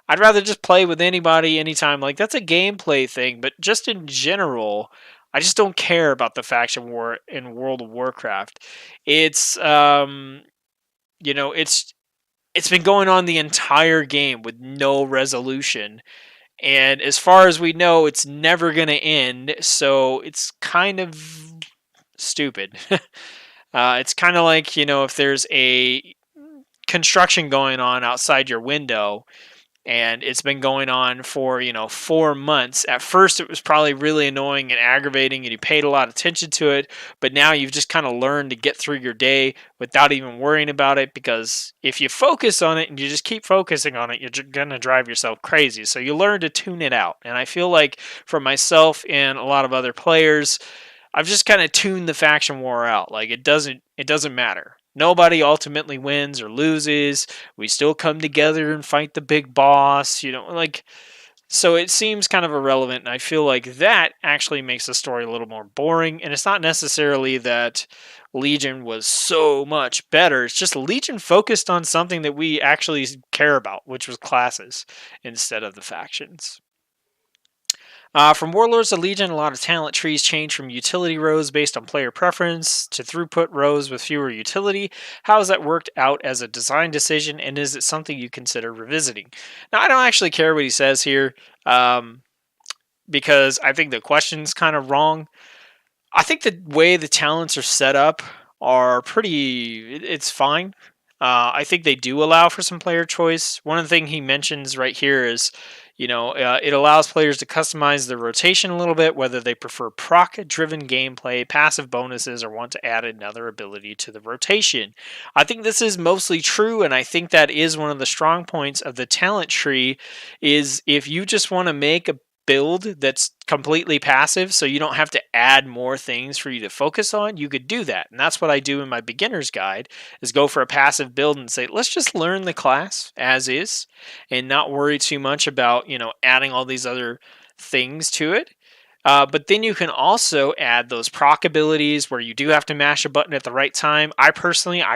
I'd rather just play with anybody anytime. Like, that's a gameplay thing, but just in general, I just don't care about the faction war in World of Warcraft. It's it's been going on the entire game with no resolution, and as far as we know, it's never going to end. So it's kind of stupid. It's kind of like, if there's a construction going on outside your window and it's been going on for 4 months. At first it was probably really annoying and aggravating and you paid a lot of attention to it, but now you've just kind of learned to get through your day without even worrying about it, because if you focus on it and you just keep focusing on it, you're going to drive yourself crazy. So you learn to tune it out, and I feel like for myself and a lot of other players, I've just kind of tuned the faction war out. Like, it doesn't matter. Nobody ultimately wins or loses. We still come together and fight the big boss, like, so it seems kind of irrelevant, and I feel like that actually makes the story a little more boring. And it's not necessarily that Legion was so much better. It's just Legion focused on something that we actually care about, which was classes instead of the factions. From Warlords to Legion, a lot of talent trees change from utility rows based on player preference to throughput rows with fewer utility. How has that worked out as a design decision, and is it something you consider revisiting? Now, I don't actually care what he says here, because I think the question's kind of wrong. I think the way the talents are set up are it's fine. I think they do allow for some player choice. One of the things he mentions right here is, it allows players to customize their rotation a little bit, whether they prefer proc-driven gameplay, passive bonuses, or want to add another ability to the rotation. I think this is mostly true, and I think that is one of the strong points of the talent tree, is if you just want to make a build that's completely passive so you don't have to add more things for you to focus on, you could do that. And that's what I do in my beginner's guide, is go for a passive build and say, let's just learn the class as is and not worry too much about, adding all these other things to it. But then you can also add those proc abilities where you do have to mash a button at the right time. I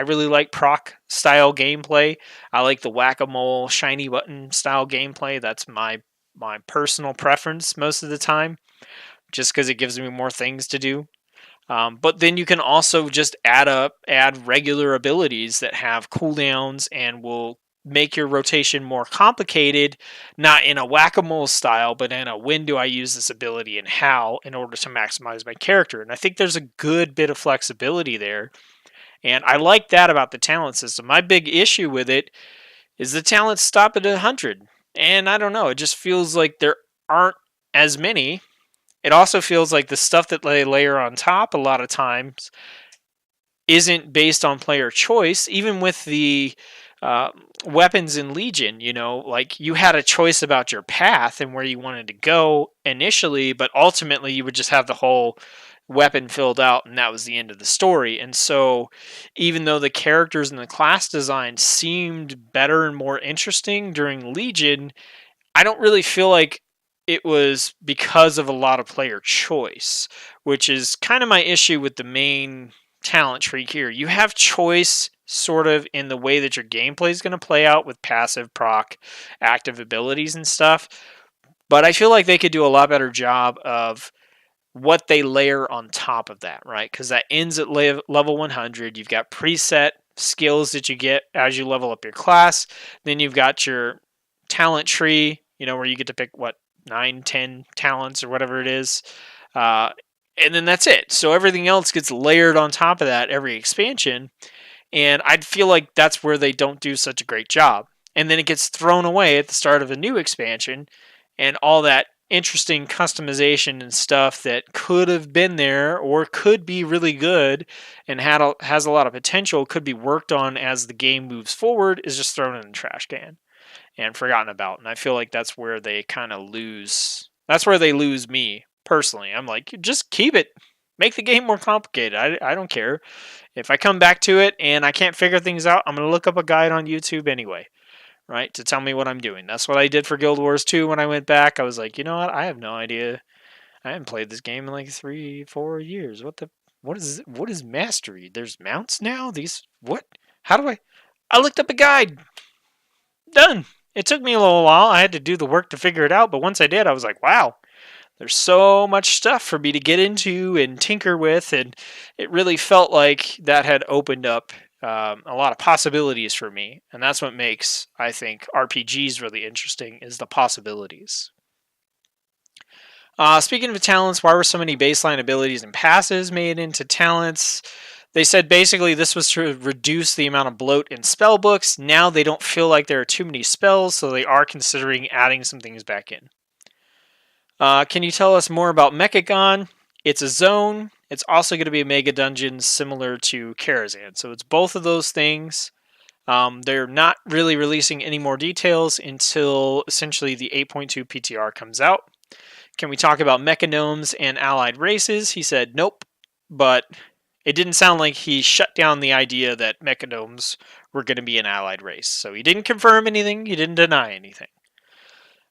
really like proc style gameplay. I like the whack-a-mole shiny button style gameplay. That's my personal preference most of the time, just because it gives me more things to do. But then you can also just add regular abilities that have cooldowns and will make your rotation more complicated, not in a whack-a-mole style, but in a when do I use this ability and how, in order to maximize my character. And I think there's a good bit of flexibility there. And I like that about the talent system. My big issue with it is the talents stop at 100. And I don't know, it just feels like there aren't as many. It also feels like the stuff that they layer on top a lot of times isn't based on player choice. Even with the weapons in Legion, like you had a choice about your path and where you wanted to go initially, but ultimately you would just have the whole weapon filled out and that was the end of the story. And so even though the characters and the class design seemed better and more interesting during Legion, I don't really feel like it was because of a lot of player choice, which is kind of my issue with the main talent tree here. You have choice sort of in the way that your gameplay is going to play out with passive, proc, active abilities and stuff, but I feel like they could do a lot better job of what they layer on top of that, right? Because that ends at level 100. You've got preset skills that you get as you level up your class. Then you've got your talent tree, where you get to pick 9, 10 talents or whatever it is. And then that's it. So everything else gets layered on top of that every expansion. And I feel like that's where they don't do such a great job. And then it gets thrown away at the start of a new expansion, and all that interesting customization and stuff that could have been there or could be really good and has a lot of potential, could be worked on as the game moves forward, is just thrown in the trash can and forgotten about. And I feel like that's where they kind of lose. That's where they lose me personally. I'm like, just keep it. Make the game more complicated. I don't care. If I come back to it and I can't figure things out, I'm going to look up a guide on YouTube anyway, right, to tell me what I'm doing. That's what I did for Guild Wars 2 when I went back. I was like, you know what? I have no idea. I haven't played this game in like 3-4 years. What is mastery? There's mounts now? What? How do I looked up a guide. Done. It took me a little while. I had to do the work to figure it out, but once I did, I was like, wow, there's so much stuff for me to get into and tinker with, and it really felt like that had opened up a lot of possibilities for me. And that's what makes, I think, RPGs really interesting, is the possibilities. Speaking of talents, why were so many baseline abilities and passes made into talents? They said basically this was to reduce the amount of bloat in spell books. Now they don't feel like there are too many spells, so they are considering adding some things back in. Can you tell us more about Mechagon? It's a zone. It's also going to be a mega dungeon similar to Karazhan. So it's both of those things. They're not really releasing any more details until essentially the 8.2 PTR comes out. Can we talk about mechanomes and allied races? He said nope, but it didn't sound like he shut down the idea that mechagnomes were going to be an allied race. So he didn't confirm anything. He didn't deny anything.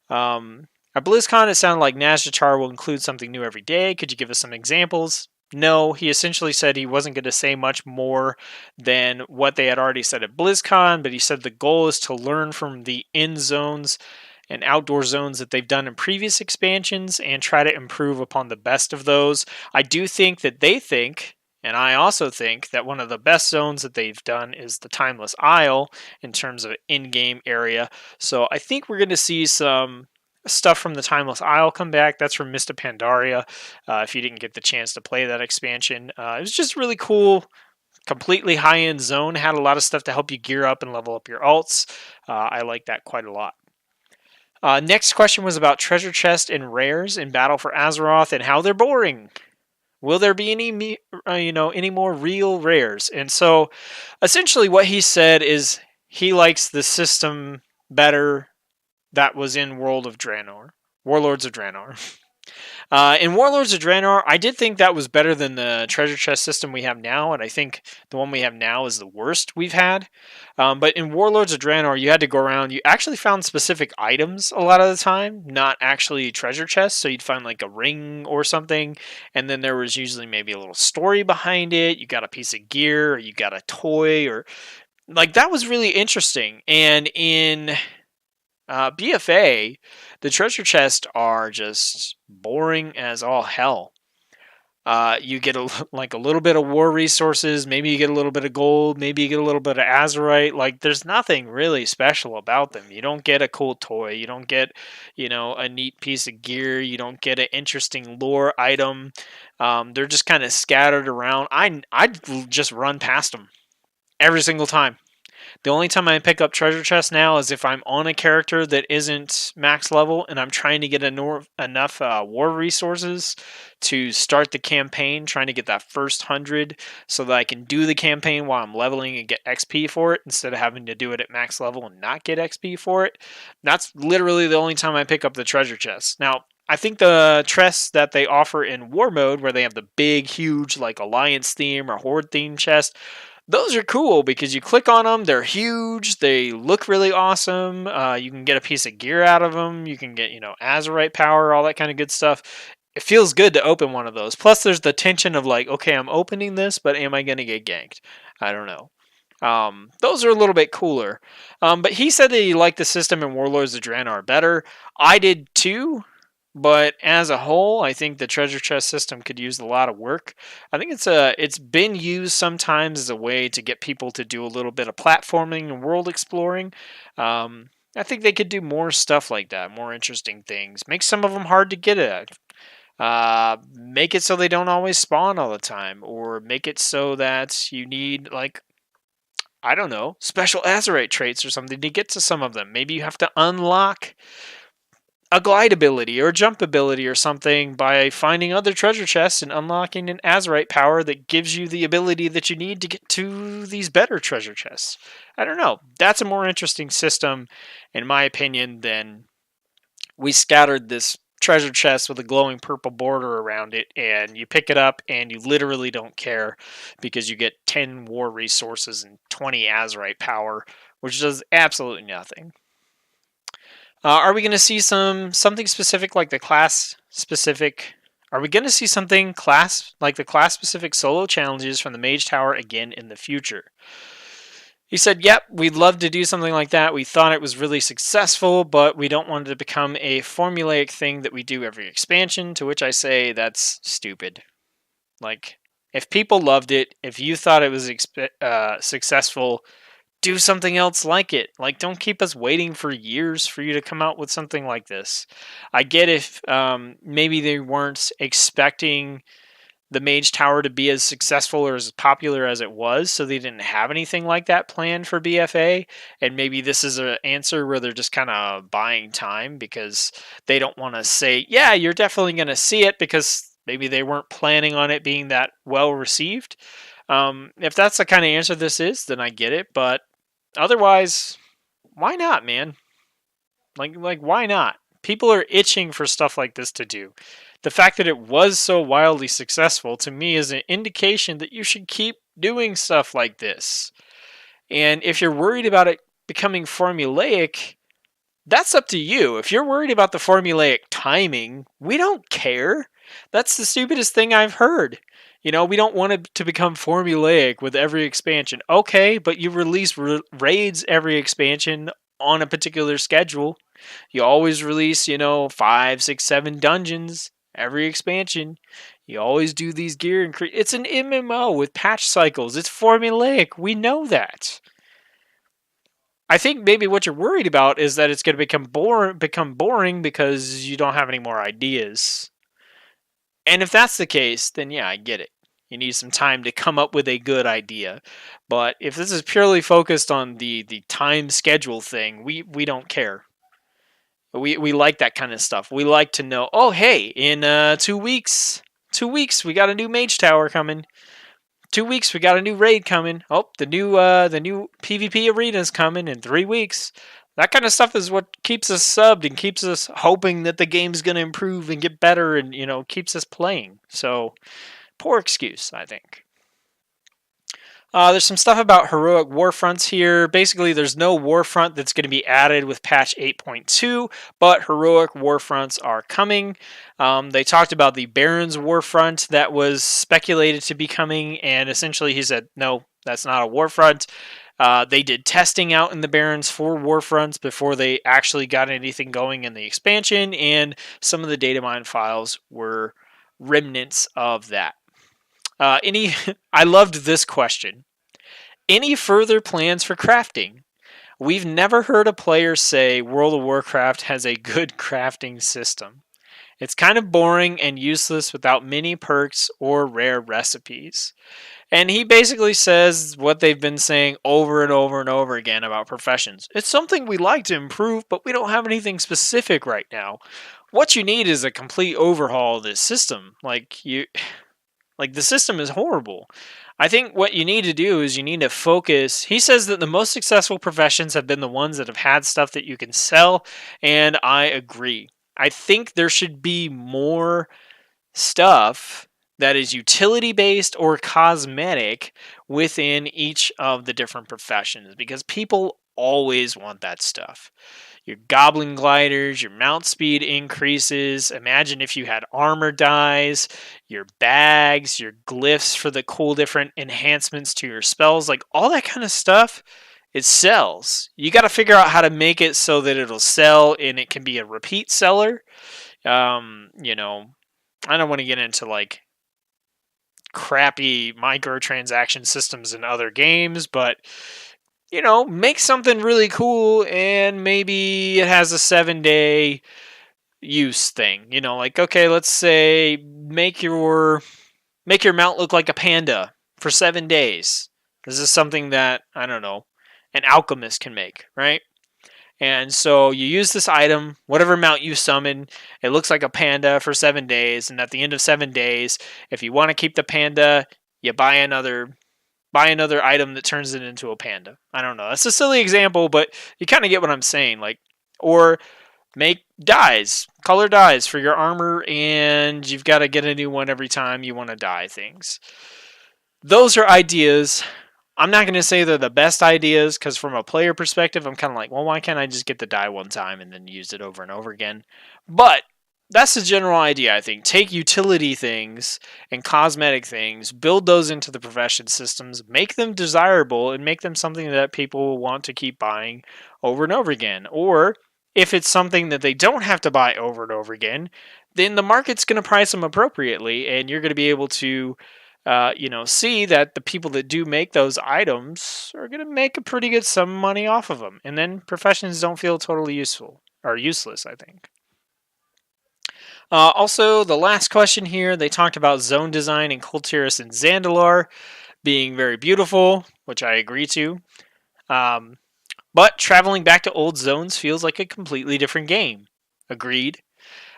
At BlizzCon, it sounded like Nazjatar will include something new every day. Could you give us some examples? No, he essentially said he wasn't going to say much more than what they had already said at BlizzCon, but he said the goal is to learn from the end zones and outdoor zones that they've done in previous expansions and try to improve upon the best of those. I do think that they think, and I also think, that one of the best zones that they've done is the Timeless Isle in terms of in-game area. So I think we're going to see some stuff from the Timeless Isle come back. That's from Mista Pandaria. If you didn't get the chance to play that expansion, it was just really cool. Completely high-end zone. Had a lot of stuff to help you gear up and level up your alts. I like that quite a lot. Next question was about treasure chest and rares in Battle for Azeroth and how they're boring. Will there be any more real rares? And so, essentially, what he said is he likes the system better that was in Warlords of Draenor. In Warlords of Draenor, I did think that was better than the treasure chest system we have now, and I think the one we have now is the worst we've had. But in Warlords of Draenor, you had to go around. You actually found specific items a lot of the time, not actually treasure chests. So you'd find like a ring or something, and then there was usually maybe a little story behind it. You got a piece of gear, or you got a toy, or like that was really interesting. And in BFA, the treasure chests are just boring as all hell. You get like a little bit of war resources, maybe you get a little bit of gold, maybe you get a little bit of azurite. Like there's nothing really special about them. You don't get a cool toy, you don't get, a neat piece of gear, you don't get an interesting lore item. They're just kind of scattered around. I'd just run past them every single time. The only time I pick up treasure chests now is if I'm on a character that isn't max level and I'm trying to get enough war resources to start the campaign, trying to get that first 100 so that I can do the campaign while I'm leveling and get XP for it instead of having to do it at max level and not get XP for it. That's literally the only time I pick up the treasure chests. Now, I think the chests that they offer in War Mode, where they have the big, huge, like Alliance theme or Horde theme chest, those are cool because you click on them, they're huge, they look really awesome, you can get a piece of gear out of them, you can get, Azurite power, all that kind of good stuff. It feels good to open one of those. Plus there's the tension of like, okay, I'm opening this, but am I going to get ganked? I don't know. Those are a little bit cooler. But he said that he liked the system in Warlords of Draenor better. I did too. But as a whole, I think the treasure chest system could use a lot of work. I think it's been used sometimes as a way to get people to do a little bit of platforming and world exploring. I think they could do more stuff like that, more interesting things. Make some of them hard to get at. Make it so they don't always spawn all the time, or make it so that you need I don't know, special azurite traits or something to get to some of them. Maybe you have to unlock a glide ability or jump ability or something by finding other treasure chests and unlocking an azurite power that gives you the ability that you need to get to these better treasure chests. I don't know. That's a more interesting system, in my opinion, than we scattered this treasure chest with a glowing purple border around it, and you pick it up and you literally don't care because you get 10 war resources and 20 azurite power, which does absolutely nothing. Are we going to see something specific like the class specific? Are we going to see something like the class specific solo challenges from the Mage Tower again in the future? He said, "Yep, we'd love to do something like that. We thought it was really successful, but we don't want it to become a formulaic thing that we do every expansion." To which I say, that's stupid. Like, if people loved it, if you thought it was successful, do something else like it. Like, don't keep us waiting for years for you to come out with something like this. I get if maybe they weren't expecting the Mage Tower to be as successful or as popular as it was, so they didn't have anything like that planned for BFA, and maybe this is an answer where they're just kind of buying time because they don't want to say, yeah, you're definitely going to see it, because maybe they weren't planning on it being that well received. If that's the kind of answer this is, then I get it, but otherwise, why not, man? Like why not? People are itching for stuff like this to do. the fact that it was so wildly successful to me is an indication that you should keep doing stuff like this. And if you're worried about it becoming formulaic, that's up to you. If you're worried about the formulaic timing, we don't care. That's the stupidest thing I've heard. We don't want it to become formulaic with every expansion. Okay, but you release raids every expansion on a particular schedule. You always release, 5, 6, 7 dungeons every expansion. You always do these gear increase. It's an MMO with patch cycles. It's formulaic. We know that. I think maybe what you're worried about is that it's going to become boring because you don't have any more ideas. And if that's the case, then yeah, I get it. You need some time to come up with a good idea. But if this is purely focused on the time schedule thing, we don't care. We like that kind of stuff. We like to know, oh hey, in 2 weeks, we got a new mage tower coming. 2 weeks, we got a new raid coming. Oh, the new PvP arena's coming in 3 weeks. That kind of stuff is what keeps us subbed and keeps us hoping that the game's going to improve and get better and, keeps us playing. So, poor excuse, I think. There's some stuff about heroic Warfronts here. Basically, there's no Warfront that's going to be added with patch 8.2, but heroic Warfronts are coming. They talked about the Baron's Warfront that was speculated to be coming, and essentially he said, no, that's not a Warfront. They did testing out in the Barrens for Warfronts before they actually got anything going in the expansion, and some of the datamine files were remnants of that. I loved this question. Any further plans for crafting? We've never heard a player say World of Warcraft has a good crafting system. It's kind of boring and useless without many perks or rare recipes. And he basically says what they've been saying over and over and over again about professions. It's something we like to improve, but we don't have anything specific right now. What you need is a complete overhaul of this system. The system is horrible. I think what you need to do is you need to focus. He says that the most successful professions have been the ones that have had stuff that you can sell, and I agree. I think there should be more stuff that is utility based or cosmetic within each of the different professions because people always want that stuff. Your goblin gliders, your mount speed increases. Imagine if you had armor dies, your bags, your glyphs for the cool different enhancements to your spells, like all that kind of stuff. It sells. You got to figure out how to make it so that it'll sell and it can be a repeat seller. I don't want to get into like crappy microtransaction systems in other games, but make something really cool and maybe it has a 7-day use thing. Okay, let's say make your mount look like a panda for 7 days. This is something that, I don't know, an alchemist can make, right? And so you use this item, whatever mount you summon, it looks like a panda for 7 days, and at the end of 7 days, if you want to keep the panda, you buy another item that turns it into a panda. I don't know. That's a silly example, but you kind of get what I'm saying. Or make dyes, color dyes for your armor, and you've got to get a new one every time you want to dye things. Those are ideas. I'm not going to say they're the best ideas, because from a player perspective, I'm kind of like, well, why can't I just get the dye one time and then use it over and over again? But that's the general idea, I think. Take utility things and cosmetic things, build those into the profession systems, make them desirable, and make them something that people will want to keep buying over and over again. Or if it's something that they don't have to buy over and over again, then the market's going to price them appropriately, and you're going to be able to see that the people that do make those items are going to make a pretty good sum of money off of them. And then professions don't feel totally useful or useless, I think. Also, the last question here, they talked about zone design in Kultiris and Zandalar being very beautiful, which I agree to. But traveling back to old zones feels like a completely different game. Agreed.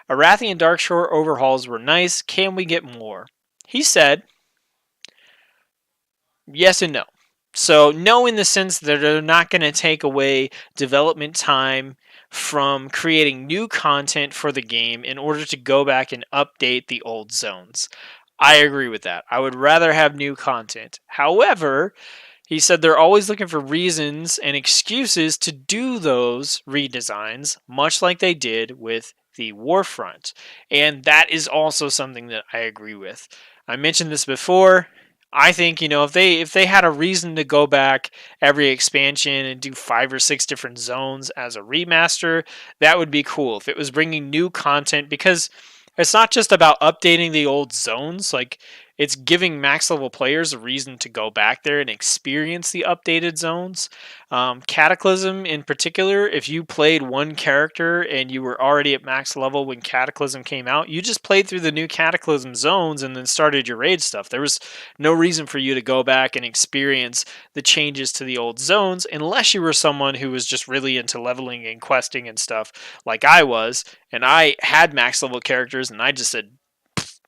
Arathi and Darkshore overhauls were nice. Can we get more? He said, yes and no. So, no in the sense that they're not going to take away development time from creating new content for the game in order to go back and update the old zones. I agree with that. I would rather have new content. However, he said they're always looking for reasons and excuses to do those redesigns, much like they did with the Warfront. And that is also something that I agree with. I mentioned this before. I think, if they had a reason to go back every expansion and do 5 or 6 different zones as a remaster, that would be cool. If it was bringing new content, because it's not just about updating the old zones, like it's giving max level players a reason to go back there and experience the updated zones. Cataclysm, in particular, if you played one character and you were already at max level when Cataclysm came out, you just played through the new Cataclysm zones and then started your raid stuff. There was no reason for you to go back and experience the changes to the old zones unless you were someone who was just really into leveling and questing and stuff like I was, and I had max level characters and I just said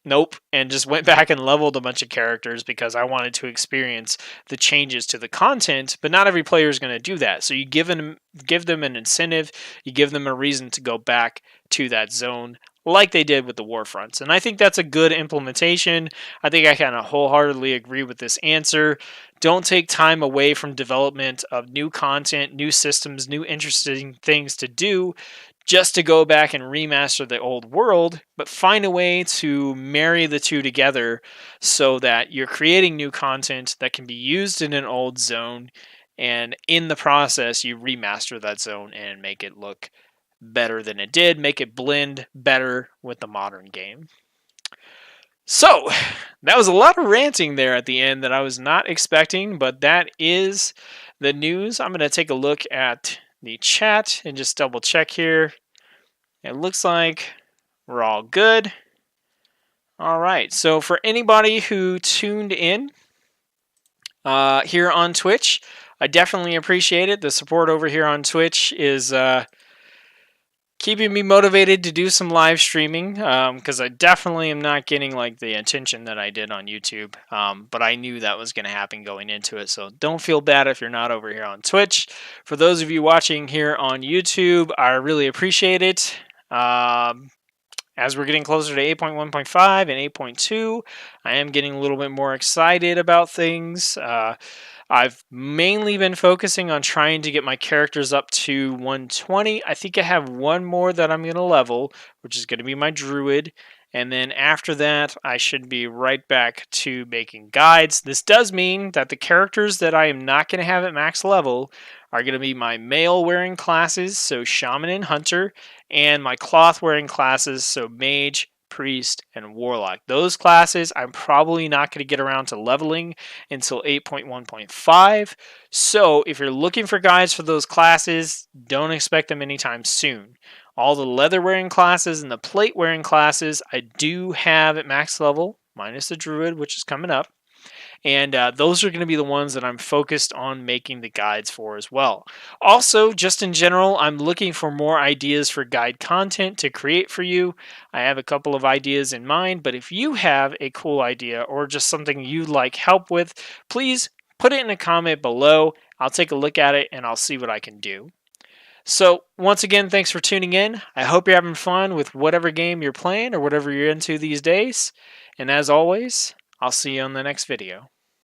nope, and just went back and leveled a bunch of characters because I wanted to experience the changes to the content. But not every player is going to do that. So you give them an incentive, you give them a reason to go back to that zone like they did with the Warfronts. And I think that's a good implementation. I think I kind of wholeheartedly agree with this answer. Don't take time away from development of new content, new systems, new interesting things to do just to go back and remaster the old world, but find a way to marry the two together so that you're creating new content that can be used in an old zone, and in the process you remaster that zone and make it look better than it did, make it blend better with the modern game. So, that was a lot of ranting there at the end that I was not expecting, but that is the news. I'm going to take a look at the chat and just double check here. It looks like we're all good. All right, so for anybody who tuned in here on Twitch, I definitely appreciate it. The support over here on Twitch is keeping me motivated to do some live streaming, because I definitely am not getting like the attention that I did on YouTube, but I knew that was going to happen going into it, so don't feel bad if you're not over here on Twitch. For those of you watching here on YouTube, I really appreciate it. As we're getting closer to 8.1.5 and 8.2, I am getting a little bit more excited about things. I've mainly been focusing on trying to get my characters up to 120. I think I have one more that I'm going to level, which is going to be my druid. And then after that, I should be right back to making guides. This does mean that the characters that I am not going to have at max level are going to be my male wearing classes, so Shaman and Hunter, and my cloth wearing classes, so Mage, Priest, and Warlock. Those classes I'm probably not going to get around to leveling until 8.1.5. So if you're looking for guides for those classes, don't expect them anytime soon. All the leather wearing classes and the plate wearing classes I do have at max level, minus the druid, which is coming up. And those are going to be the ones that I'm focused on making the guides for as well. Also, just in general, I'm looking for more ideas for guide content to create for you. I have a couple of ideas in mind, but if you have a cool idea or just something you'd like help with, please put it in a comment below. I'll take a look at it and I'll see what I can do. So, once again, thanks for tuning in. I hope you're having fun with whatever game you're playing or whatever you're into these days. And as always, I'll see you on the next video.